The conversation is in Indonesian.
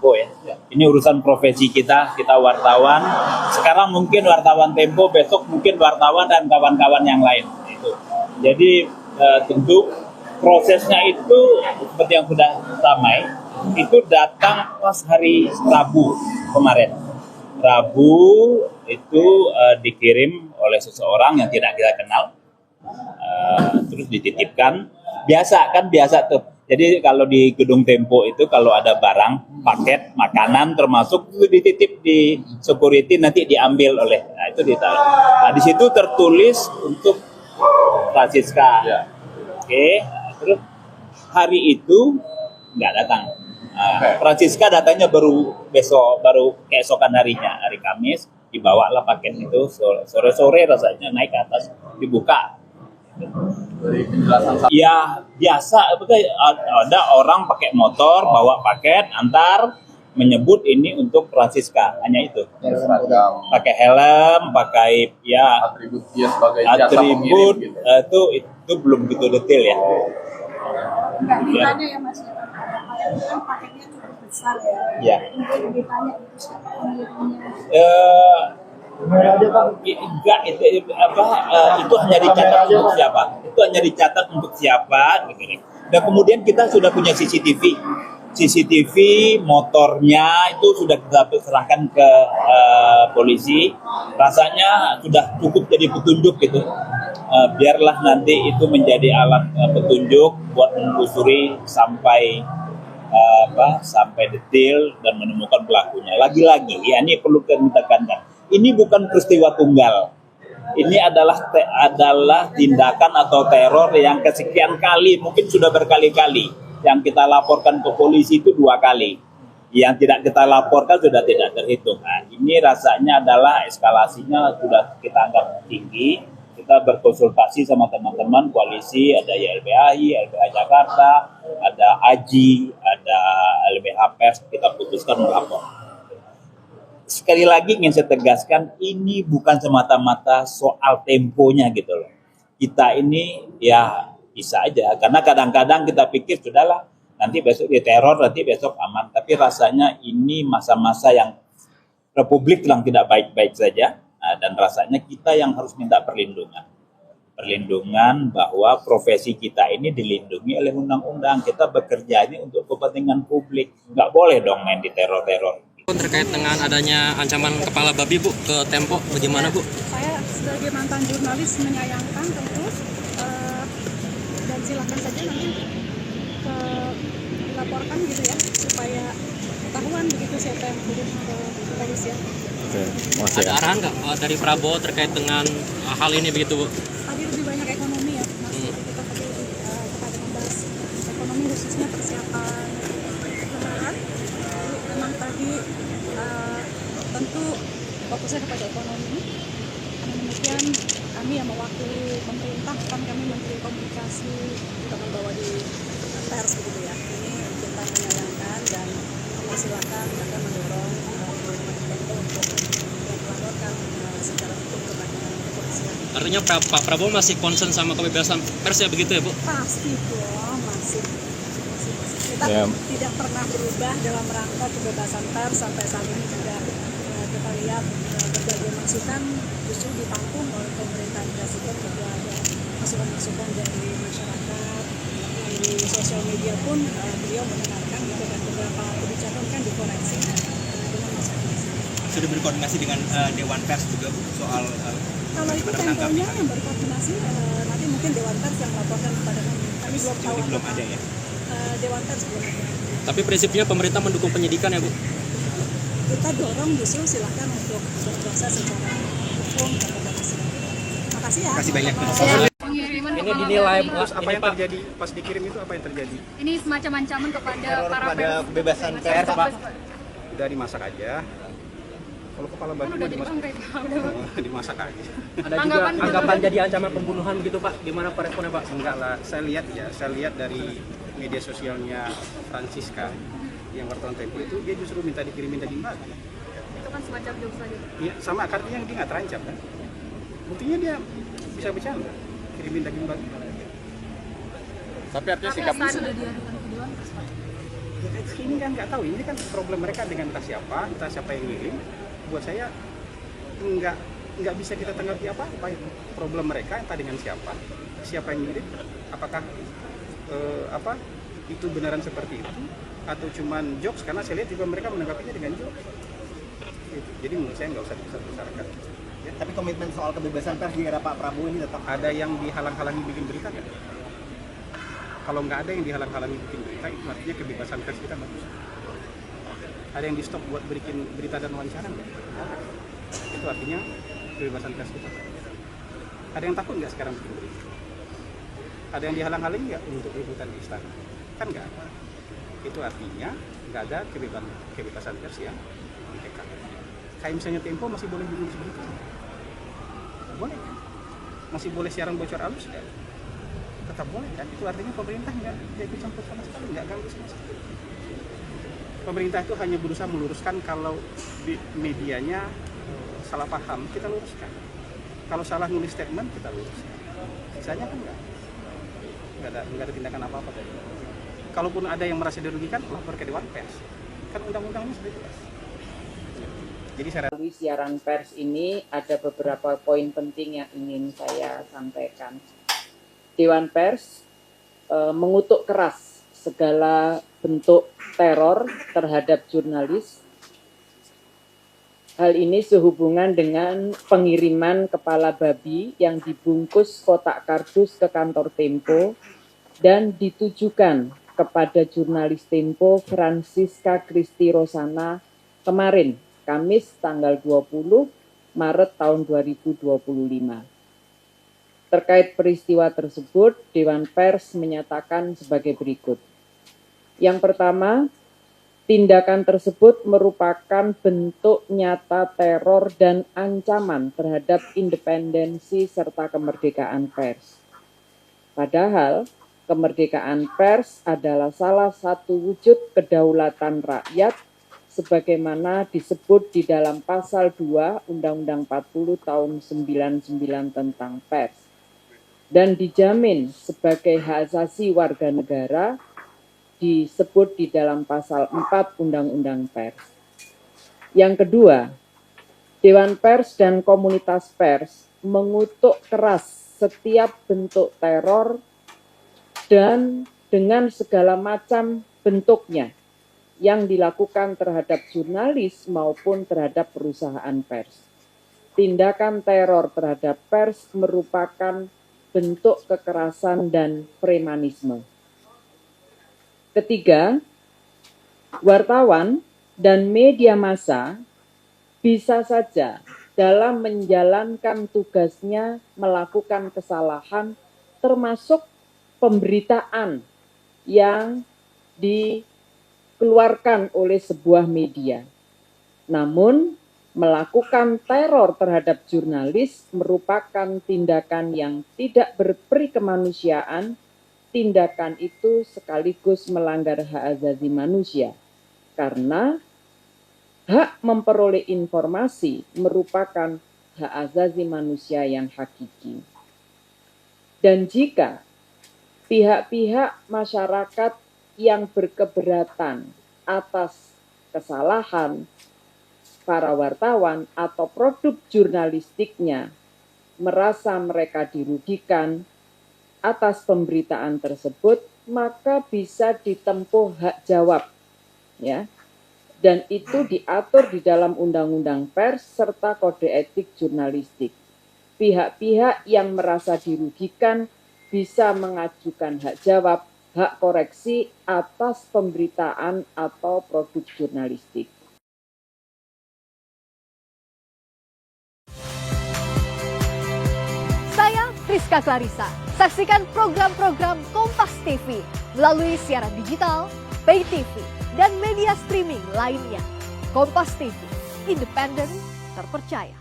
Tempo ya. Ini urusan profesi kita wartawan. Sekarang mungkin wartawan Tempo, besok mungkin wartawan dan kawan-kawan yang lain. Itu. Jadi tentu prosesnya itu seperti yang sudah ramai, itu datang pas hari Rabu kemarin. Rabu itu dikirim oleh seseorang yang tidak kita kenal, terus dititipkan. Biasa tuh. Jadi kalau di gedung Tempo itu kalau ada barang, paket, makanan termasuk itu dititip di security, nanti diambil oleh, nah itu ditaruh. Nah di situ tertulis untuk Francisca. Oke. Terus hari itu nggak datang. Francisca datangnya baru keesokan harinya, hari Kamis, dibawalah paket itu sore-sore rasanya naik ke atas, dibuka. Dari penjelasan Ya biasa, ada orang pakai motor bawa paket antar, menyebut ini untuk Francisca, hanya itu. Pakai helm, pakai ya atribut dia sebagai jasa atribut pengirim gitu. Itu belum begitu detail ya. Enggak ditanya ya Mas, kan paketnya cukup besar ya. Ya. Mungkin ditanya itu siapa pengirimnya. Enggak, itu hanya dicatat untuk siapa? Itu hanya dicatat untuk siapa? Dan kemudian kita sudah punya CCTV motornya itu sudah kita serahkan ke polisi. Rasanya sudah cukup jadi petunjuk gitu. Biarlah nanti itu menjadi alat petunjuk buat menelusuri sampai detail dan menemukan pelakunya. Lagi-lagi, ya ini perlu kita tekankan. Ini bukan peristiwa tunggal. Ini adalah tindakan atau teror yang kesekian kali, mungkin sudah berkali-kali. Yang kita laporkan ke polisi itu 2 kali. Yang tidak kita laporkan sudah tidak terhitung. Nah, ini rasanya adalah eskalasinya sudah kita anggap tinggi. Kita berkonsultasi sama teman-teman koalisi, ada YLBHI, LBH Jakarta, ada AJI, ada LBH Pers, kita putuskan melapor. Sekali lagi ingin saya tegaskan, ini bukan semata-mata soal temponya gitu loh. Kita ini ya bisa aja, karena kadang-kadang kita pikir sudahlah, nanti besok diteror, nanti besok aman. Tapi rasanya ini masa-masa yang Republik sedang tidak baik-baik saja, dan rasanya kita yang harus minta perlindungan. Perlindungan bahwa profesi kita ini dilindungi oleh undang-undang. Kita bekerja ini untuk kepentingan publik. Nggak boleh dong main di teror-teror. Terkait dengan adanya ancaman kepala babi Bu ke Tempo, bagaimana Bu? Saya sebagai mantan jurnalis menyayangkan tentu, dan silakan saja nanti dilaporkan gitu ya, supaya ketahuan begitu siapa yang turun ke kepolisian. Ada arahan nggak dari Prabowo terkait dengan hal ini begitu Bu? Tadi lebih banyak ekonomi ya, Mas. Kita tadi kepada membahas ekonomi khususnya persiapan lebaran. Memang tadi tentu fokusnya kepada ekonomi. Karena demikian kami yang mewakili pemerintah, kan kami Menteri Komunikasi juga membawa di pers begitu ya. Ini kita menyayangkan dan silakan akan mendorong Tempo untuk melaporkan secara hukum kepada kepolisian. Artinya Pak Prabowo masih concern sama kebebasan pers ya begitu ya Bu? Pasti dong, masih. Kita tidak pernah berubah dalam rangka kebebasan pers sampai saat ini juga kita lihat berbagai masukan justru ditampung oleh pemerintahan presiden, juga ada masukan-masukan dari masyarakat, di sosial media pun beliau mendengarkan gitu, dan beberapa kebijakan kan dikoreksi dengan masukan-masukan. Sudah berkoordinasi dengan Dewan Pers juga Bu, soal kalau itu Temponya yang berkoordinasi, nanti mungkin Dewan Pers yang melaporkan kepada kami. Kami belum tahu. belum ada ya? Dewan Pers belum ada. Tapi prinsipnya pemerintah mendukung penyidikan ya Bu? Kita dorong justru silakan untuk berproses secara hukum kepada masyarakat. Terima kasih ya. Terima kasih banyak. Pengiriman Ini dinilai Terus apa yang terjadi pas dikirim itu, apa yang terjadi? Ini semacam ancaman kepada para Pada pers. kebebasan pers, Pak. Udah dimasak aja. Kalau kepala Kan babi udah mah jadi dimasak, bangkai, Pak. dimasak aja. Ada juga anggapan jadi ancaman pembunuhan gitu Pak, gimana Pak responnya Pak? Enggak lah, saya lihat dari media sosialnya Francisca yang wartawan Tempo itu, dia justru minta dikirimin daging babi. Itu kan semacam jokes saja. Ya, sama artinya dia nggak terancam kan? Buktinya dia bisa bercanda, kirimin daging babi. Tapi artinya sikap sudah diadukan ke Dewan Pers, Pak. Ini kan nggak tahu, ini kan problem mereka dengan entah siapa yang ngirim. Buat saya nggak bisa kita tanggapi apa itu problem mereka entah dengan siapa yang ngirim, apakah itu beneran seperti itu atau cuman jokes, karena saya lihat juga mereka menanggapinya dengan jokes. Gitu. Jadi menurut saya nggak usah dibesar-besarkan. Ya, tapi komitmen soal kebebasan pers di era Pak Prabowo ini tetap Ada yang dihalang-halangi bikin berita nggak? Kalau nggak ada yang dihalang-halangi bikin berita, itu artinya kebebasan pers kita bagus. Ada yang di stop buat bikin berita dan wawancara nggak? Itu artinya kebebasan pers kita. Ada yang takut nggak sekarang bikin berita? Ada yang dihalang-halangi nggak untuk liputan di istana? Kan nggak ada. Itu artinya nggak ada kebebasan pers yang dikekang. Kayak misalnya Tempo masih boleh menulis berita? Boleh kan? Masih boleh siaran bocor halus kan? Tetap boleh kan? Itu artinya pemerintah nggak ikut campur sama sekali, nggak ganggu sama sekali. Pemerintah itu hanya berusaha meluruskan kalau medianya salah paham, kita luruskan. Kalau salah nulis statement, kita luruskan. Sisanya kan nggak ada tindakan apa-apa tadi. Kalaupun ada yang merasa dirugikan, lapor ke Dewan Pers. Kan undang-undangnya sudah jelas. Jadi saya Melalui siaran pers ini ada beberapa poin penting yang ingin saya sampaikan. Dewan Pers mengutuk keras segala bentuk teror terhadap jurnalis. Hal ini sehubungan dengan pengiriman kepala babi yang dibungkus kotak kardus ke kantor Tempo dan ditujukan kepada jurnalis Tempo Francisca Christy Rosana kemarin, Kamis tanggal 20 Maret tahun 2025. Terkait peristiwa tersebut, Dewan Pers menyatakan sebagai berikut. Yang pertama, tindakan tersebut merupakan bentuk nyata teror dan ancaman terhadap independensi serta kemerdekaan pers. Padahal, kemerdekaan pers adalah salah satu wujud kedaulatan rakyat sebagaimana disebut di dalam pasal 2 Undang-Undang 40 tahun 99 tentang pers dan dijamin sebagai hak asasi warga negara disebut di dalam pasal 4 Undang-Undang Pers. Yang kedua, Dewan Pers dan komunitas pers mengutuk keras setiap bentuk teror dan dengan segala macam bentuknya yang dilakukan terhadap jurnalis maupun terhadap perusahaan pers. Tindakan teror terhadap pers merupakan bentuk kekerasan dan premanisme. Ketiga, wartawan dan media massa bisa saja dalam menjalankan tugasnya melakukan kesalahan termasuk pemberitaan yang dikeluarkan oleh sebuah media. Namun, melakukan teror terhadap jurnalis merupakan tindakan yang tidak berperi kemanusiaan. Tindakan itu sekaligus melanggar hak asasi manusia, karena hak memperoleh informasi merupakan hak asasi manusia yang hakiki. Dan jika pihak-pihak masyarakat yang berkeberatan atas kesalahan para wartawan atau produk jurnalistiknya merasa mereka dirugikan atas pemberitaan tersebut, maka bisa ditempuh hak jawab, ya. Dan itu diatur di dalam Undang-Undang Pers serta Kode Etik Jurnalistik. Pihak-pihak yang merasa dirugikan bisa mengajukan hak jawab, hak koreksi atas pemberitaan atau produk jurnalistik. Saya Priska Clarissa. Saksikan program-program Kompas TV melalui siaran digital, pay TV, dan media streaming lainnya. Kompas TV, independen, terpercaya.